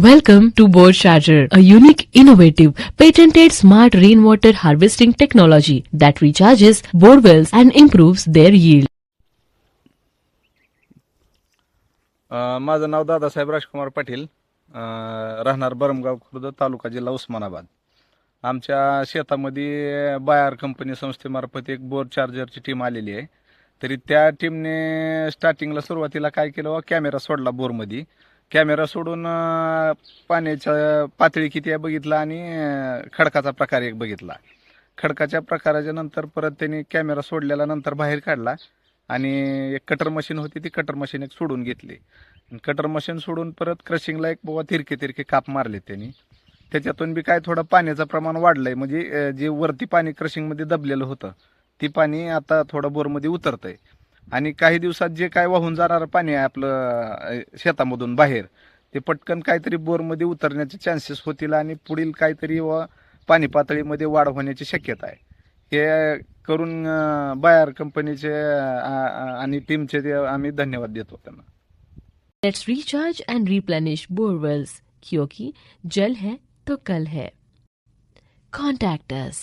Welcome to Bore Charger, a unique, innovative, patented smart rainwater harvesting technology that recharges bore wells and improves their yield. माझं नाव दादासाहेब राजकुमार पाटील, राहणार बरमगाव खुर्द, तालुका जिल्हा उस्मानाबाद. आमच्या शेतामध्ये Bayer company संस्थेमार्फत एक bore चार्जरची team आलेली आहे. तरी त्या टीमने स्टार्टिंगला सुरुवातीला काय केलं, कॅमेरा सोडला बोरमध्ये. कॅमेरा सोडून पाण्याच्या पातळी किती आहे बघितला आणि खडकाचा प्रकार एक बघितला. खडकाच्या प्रकाराच्या नंतर परत त्यांनी कॅमेरा सोडलेला नंतर बाहेर काढला आणि एक कटर मशीन होती, ती कटर मशीन एक सोडून घेतली. कटर मशीन सोडून परत क्रशिंगला एक बाबा तिरके काप मारले त्यांनी. त्याच्यातून बी काय थोडं पाण्याचं प्रमाण वाढलंय, म्हणजे जे वरती पाणी क्रशिंगमध्ये दबलेलं होतं ती पाणी आता थोडं बोरमध्ये उतरतंय. आणि काही दिवसात जे काय वाहून जाणारं पाणी आहे आपलं शेतामधून बाहेर, ते पटकन काहीतरी बोरमध्ये उतरण्याचे चान्सेस होतील आणि पुढील काहीतरी पाणी पातळीमध्ये वाढ होण्याची शक्यता आहे. हे करून बायर कंपनीचे आणि टीमचे आम्ही धन्यवाद देतो त्यांना. Let's recharge and replenish bore wells, क्योंकि जल है तो कल है. Contact us.